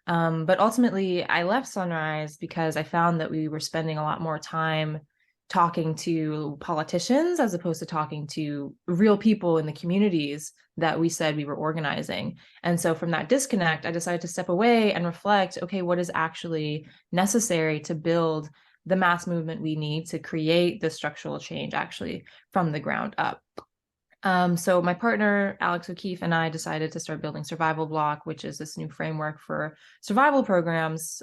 But ultimately, I left Sunrise because I found that we were spending a lot more time talking to politicians as opposed to talking to real people in the communities that we said we were organizing. And so from that disconnect, I decided to step away and reflect, okay, what is actually necessary to build the mass movement we need to create the structural change actually from the ground up. So my partner, Alex O'Keefe, and I decided to start building Survival Bloc, which is this new framework for survival programs,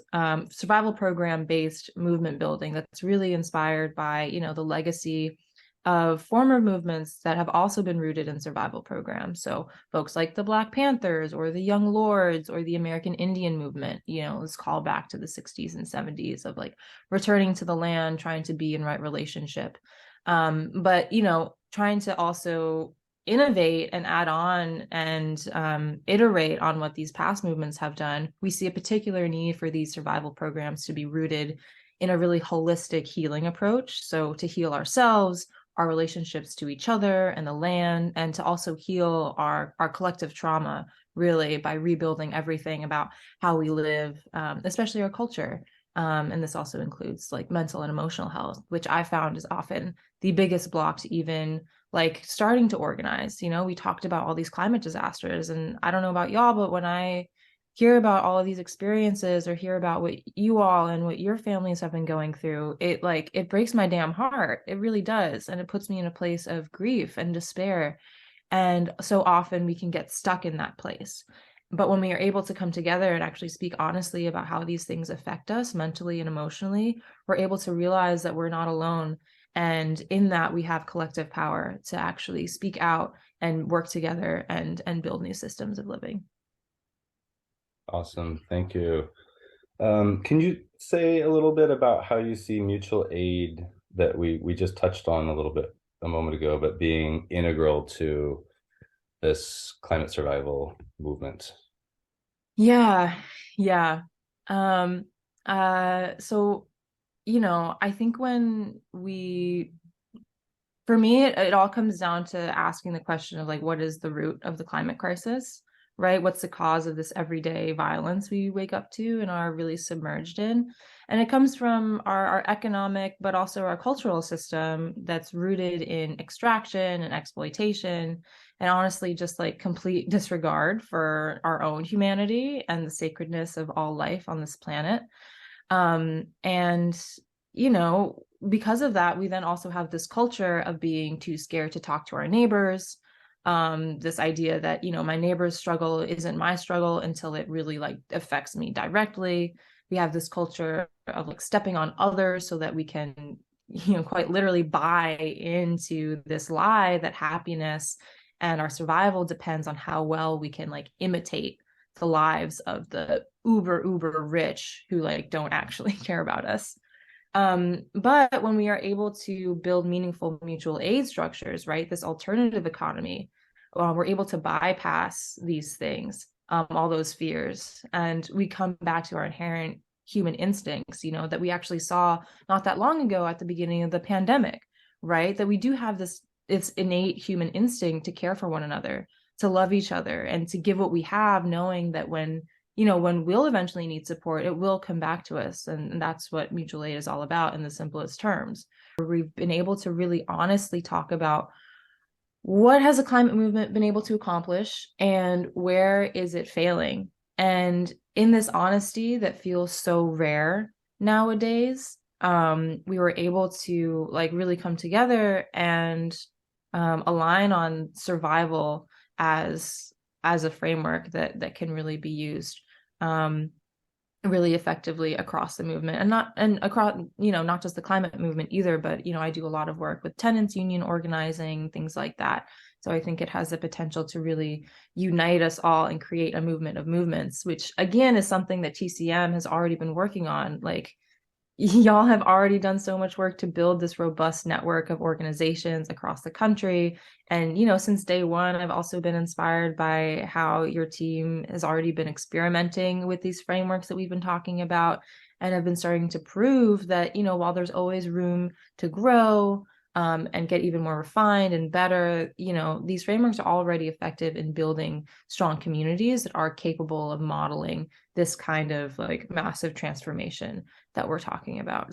survival program based movement building that's really inspired by, the legacy of former movements that have also been rooted in survival programs. So folks like the Black Panthers or the Young Lords or the American Indian movement, this call back to the 60s and 70s of like returning to the land, trying to be in right relationship. But trying to also innovate and add on and iterate on what these past movements have done, we see a particular need for these survival programs to be rooted in a really holistic healing approach. So to heal ourselves, our relationships to each other and the land, and to also heal our collective trauma, really, by rebuilding everything about how we live, especially our culture. And this also includes like mental and emotional health, which I found is often the biggest block to even like starting to organize. We talked about all these climate disasters, and I don't know about y'all, but when I hear about all of these experiences or hear about what you all and what your families have been going through, it breaks my damn heart. It really does. And it puts me in a place of grief and despair. And so often we can get stuck in that place. But when we are able to come together and actually speak honestly about how these things affect us mentally and emotionally, we're able to realize that we're not alone. And in that, we have collective power to actually speak out and work together and build new systems of living. Awesome. Thank you. Can you say a little bit about how you see mutual aid that we just touched on a little bit a moment ago, but being integral to this climate survival movement? Yeah, yeah. Um, so, I think for me, it all comes down to asking the question of like, what is the root of the climate crisis, right? What's the cause of this everyday violence we wake up to and are really submerged in? And it comes from our economic, but also our cultural system that's rooted in extraction and exploitation, and honestly, just like complete disregard for our own humanity and the sacredness of all life on this planet. And because of that, we then also have this culture of being too scared to talk to our neighbors. This idea that, my neighbor's struggle isn't my struggle until it really like affects me directly. We have this culture of like stepping on others so that we can, quite literally buy into this lie that happiness and our survival depends on how well we can like imitate the lives of the uber rich who like don't actually care about us. But when we are able to build meaningful mutual aid structures, right, this alternative economy, we're able to bypass these things, all those fears, and we come back to our inherent human instincts, that we actually saw not that long ago at the beginning of the pandemic, right? That we do have this, it's innate human instinct to care for one another, to love each other, and to give what we have, knowing that when we'll eventually need support, it will come back to us. And that's what mutual aid is all about in the simplest terms. We've been able to really honestly talk about what has the climate movement been able to accomplish and where is it failing? And in this honesty that feels so rare nowadays, we were able to like really come together and align on survival as a framework that can really be used um, really effectively across the movement, and across, not just the climate movement either, but I do a lot of work with tenants union organizing, things like that. So I think it has the potential to really unite us all and create a movement of movements, which again is something that TCM has already been working on. Like, y'all have already done so much work to build this robust network of organizations across the country. And, since day one, I've also been inspired by how your team has already been experimenting with these frameworks that we've been talking about and have been starting to prove that, while there's always room to grow, and get even more refined and better, these frameworks are already effective in building strong communities that are capable of modeling this kind of like massive transformation that we're talking about.